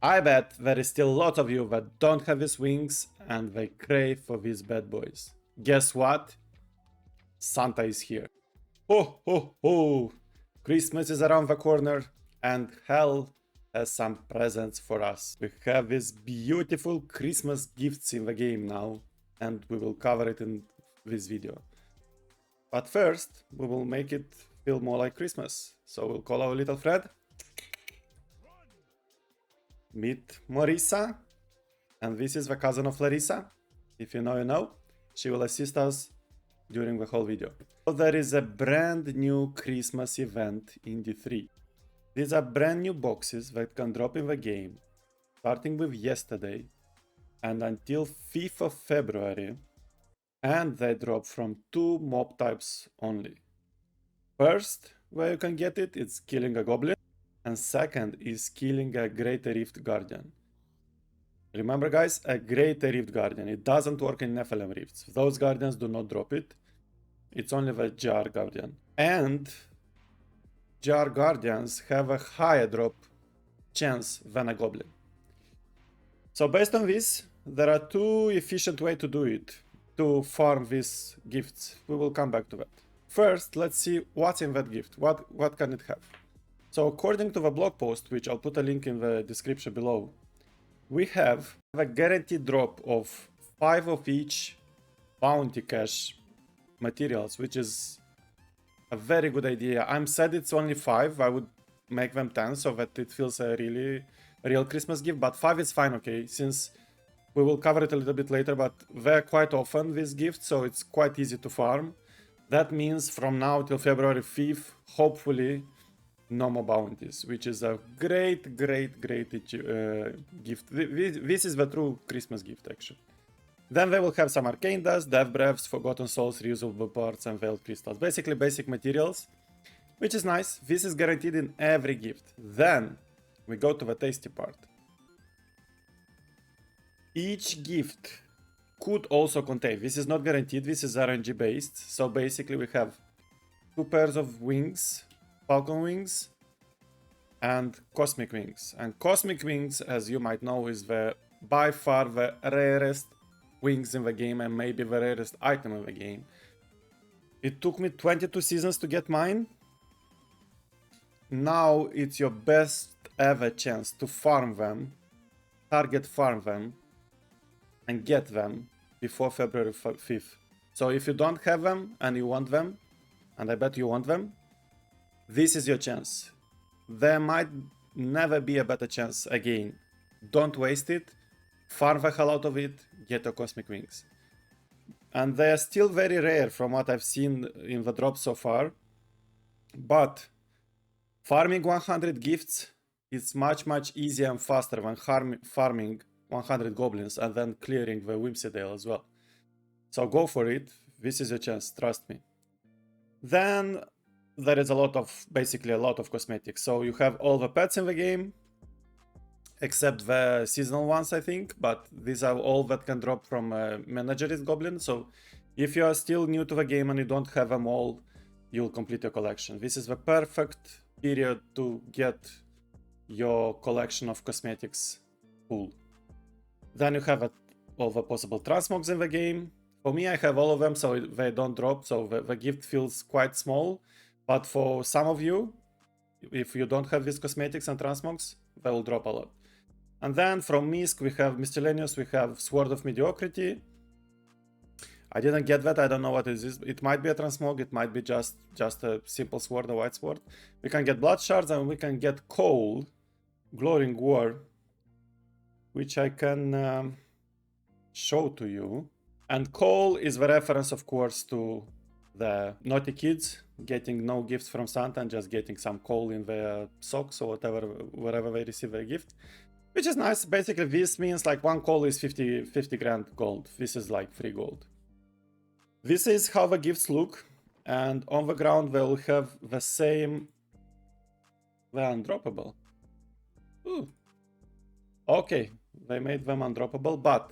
I bet there is still a lot of you that don't have these wings and they crave for these bad boys. Guess what? Santa is here. Ho ho ho! Christmas is around the corner and hell has some presents for us. We have these beautiful Christmas gifts in the game now and we will cover it in this video. But first, we will make it feel more like Christmas. So we'll call our little friend. Meet Marisa. And this is the cousin of Larissa. If you know, you know. She will assist us during the whole video. So there is a brand new Christmas event in D3. These are brand new boxes that can drop in the game, starting with yesterday and until 5th of February. And they drop from 2 mob types only. First, where you can get it, it's killing a goblin. And second is killing a Great Rift Guardian. Remember guys, a Great Rift Guardian. It doesn't work in Nephilim Rifts. Those Guardians do not drop it. It's only the Jar Guardian. And Jar Guardians have a higher drop chance than a Goblin. So based on this, there are 2 efficient ways to do it. To farm these gifts. We will come back to that. First, let's see what's in that gift. What can it have? So according to the blog post, which I'll put a link in the description below, we have a guaranteed drop of 5 of each bounty cache materials, which is a very good idea. I'm sad it's only 5. I would make them 10 so that it feels a real Christmas gift, but 5 is fine, okay, since we will cover it a little bit later, but they're quite often, these gifts, so it's quite easy to farm. That means from now till February 5th, hopefully, no more bounties, which is a great gift. This is the true Christmas gift, actually. Then they will have some Arcane Dust, Death Breaths, Forgotten Souls, Reusable Parts, and Veiled Crystals. Basically basic materials, which is nice. This is guaranteed in every gift. Then we go to the tasty part. Each gift could also contain, this is not guaranteed, this is RNG based, so basically we have 2 pairs of wings, Falcon Wings and Cosmic Wings. And Cosmic Wings, as you might know, is by far the rarest wings in the game and maybe the rarest item in the game. It took me 22 seasons to get mine. Now it's your best ever chance to farm them, target farm them, and get them before February 5th. So if you don't have them and you want them, and I bet you want them, this is your chance. There might never be a better chance again. Don't waste it, farm the hell out of it, get your Cosmic Wings. And they are still very rare from what I've seen in the drops so far, but farming 100 gifts is much easier and faster than farming 100 goblins and then clearing the Whimsydale as well. So go for it, this is your chance, trust me. Then there is basically a lot of cosmetics. So you have all the pets in the game, except the seasonal ones, I think, but these are all that can drop from Menagerie Goblin. So if you are still new to the game and you don't have them all, you'll complete your collection. This is the perfect period to get your collection of cosmetics full. Then you have all the possible transmogs in the game. For me, I have all of them, so they don't drop, so the gift feels quite small. But for some of you, if you don't have these cosmetics and transmogs, they will drop a lot. And then from Misk, we have Miscellaneous, we have Sword of Mediocrity. I didn't get that, I don't know what it is. It might be a transmog, it might be just a simple sword, a white sword. We can get Blood Shards and we can get Coal, Glowing War, which I can show to you. And Coal is the reference, of course, to the naughty kids getting no gifts from Santa and just getting some coal in their socks or wherever they receive their gift, which is nice. Basically, this means like 1 coal is 50 grand gold. This is like free gold. This is how the gifts look, and on the ground they will have the same. They're undroppable. Ooh. Okay, they made them undroppable, but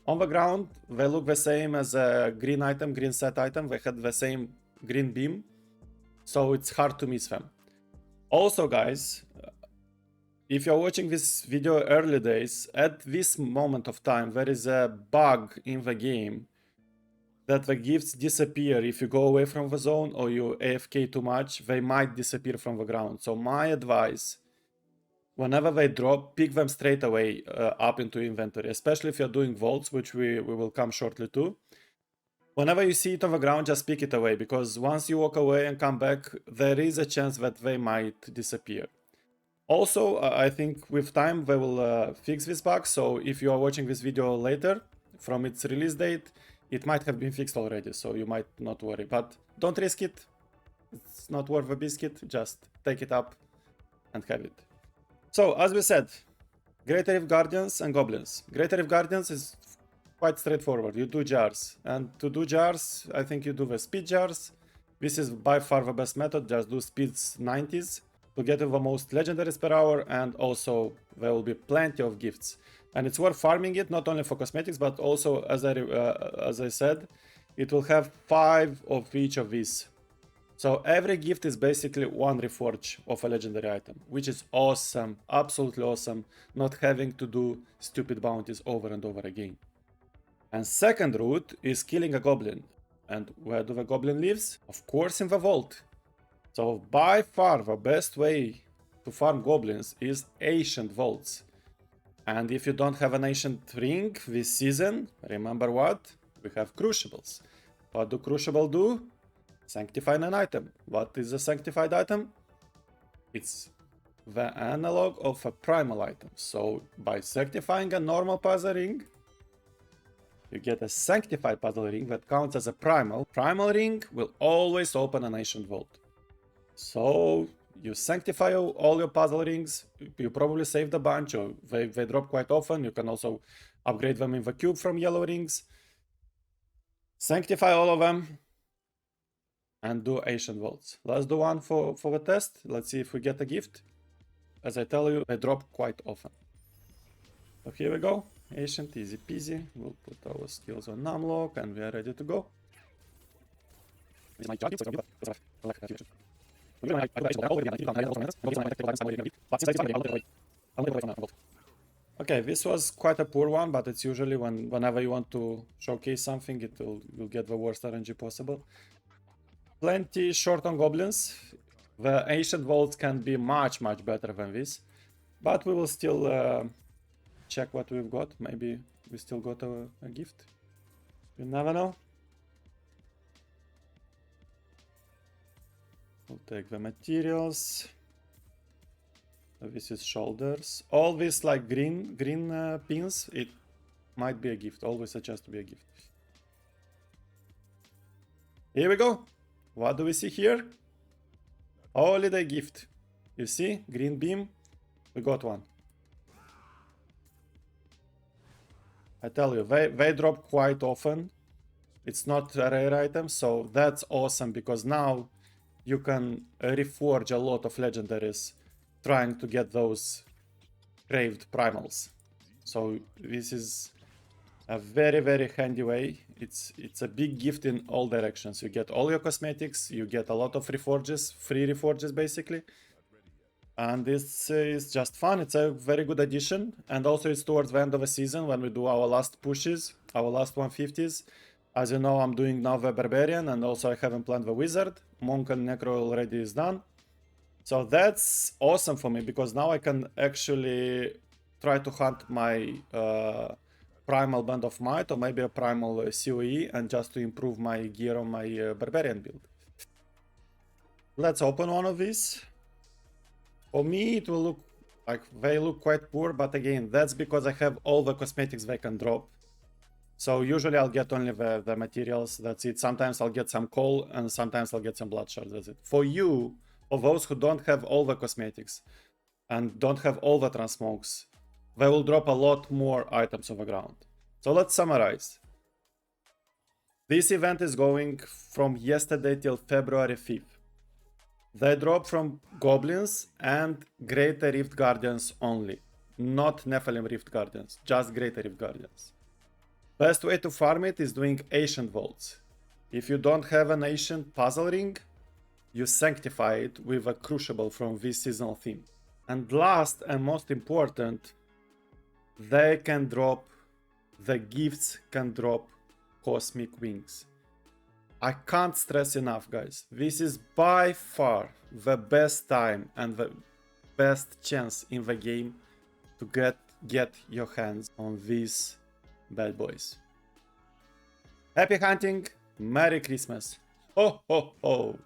on the ground they look the same as a green item, green set item. They had the same green beam, so it's hard to miss them. Also, guys, if you're watching this video early days, at this moment of time, there is a bug in the game that the gifts disappear if you go away from the zone or you AFK too much, they might disappear from the ground. So my advice, whenever they drop, pick them straight away up into inventory, especially if you're doing vaults, which we will come shortly to. Whenever you see it on the ground, just pick it away, because once you walk away and come back, there is a chance that they might disappear. Also, I think with time they will fix this bug, so if you are watching this video later from its release date, it might have been fixed already, so you might not worry. But don't risk it, it's not worth a biscuit, just take it up and have it. So, as we said, Greater Rift Guardians and Goblins. Greater Rift Guardians is quite straightforward, you do jars. And to do jars, I think you do the speed jars. This is by far the best method, just do speeds 90s. To get the most legendaries per hour, and also there will be plenty of gifts, and it's worth farming it not only for cosmetics but also, as I said, it will have 5 of each of these. So every gift is basically one reforge of a legendary item, which is awesome, absolutely awesome, not having to do stupid bounties over and over again. And second route is killing a goblin. And where do the goblin lives? Of course in the vault. So by far the best way to farm goblins is ancient vaults. And if you don't have an ancient ring this season, remember what? We have crucibles. What do crucible do? Sanctify an item. What is a sanctified item? It's the analog of a primal item. So by sanctifying a normal puzzle ring, you get a sanctified puzzle ring that counts as a primal. Primal ring will always open an ancient vault. So you sanctify all your puzzle rings, you probably saved a bunch, or they drop quite often. You can also upgrade them in the cube from yellow rings. Sanctify all of them and do ancient vaults. Let's do one for the test. Let's see if we get a gift. As I tell you, they drop quite often. So here we go. Ancient, easy peasy. We'll put our skills on numlock and we are ready to go. Okay, this was quite a poor one, but it's usually whenever you want to showcase something, you'll get the worst RNG possible. Plenty short on goblins. The ancient vaults can be much better than this, but we will still check what we've got. Maybe we still got a gift. You never know. We'll take the materials. This is shoulders. All these like green pins, it might be a gift. Always suggest to be a gift. Here we go. What do we see here? Holiday gift. You see? Green beam. We got one. I tell you, they drop quite often. It's not a rare item, so that's awesome because now you can reforge a lot of legendaries trying to get those craved primals. So this is a very handy way. It's a big gift in all directions. You get all your cosmetics, you get a lot of reforges, free reforges basically. And this is just fun. It's a very good addition. And also it's towards the end of the season when we do our last pushes, our last 150s. As you know, I'm doing now the Barbarian, and also I haven't planned the Wizard. Monk and Necro already is done. So that's awesome for me, because now I can actually try to hunt my Primal Band of Might, or maybe a Primal COE, and just to improve my gear on my Barbarian build. Let's open one of these. For me, it will look like they look quite poor, but again, that's because I have all the cosmetics they can drop. So usually I'll get only the materials, that's it. Sometimes I'll get some coal, and sometimes I'll get some blood shards, that's it. For you, for those who don't have all the cosmetics, and don't have all the transmokes, they will drop a lot more items on the ground. So let's summarize. This event is going from yesterday till February 5th. They drop from Goblins and Greater Rift Guardians only. Not Nephilim Rift Guardians, just Greater Rift Guardians. Best way to farm it is doing Ancient Vaults. If you don't have an Ancient Puzzle Ring, you sanctify it with a Crucible from this seasonal theme. And last and most important, they can drop, the gifts can drop cosmic wings. I can't stress enough, guys. This is by far the best time and the best chance in the game to get your hands on these bad boys. Happy hunting, Merry Christmas. Ho ho ho!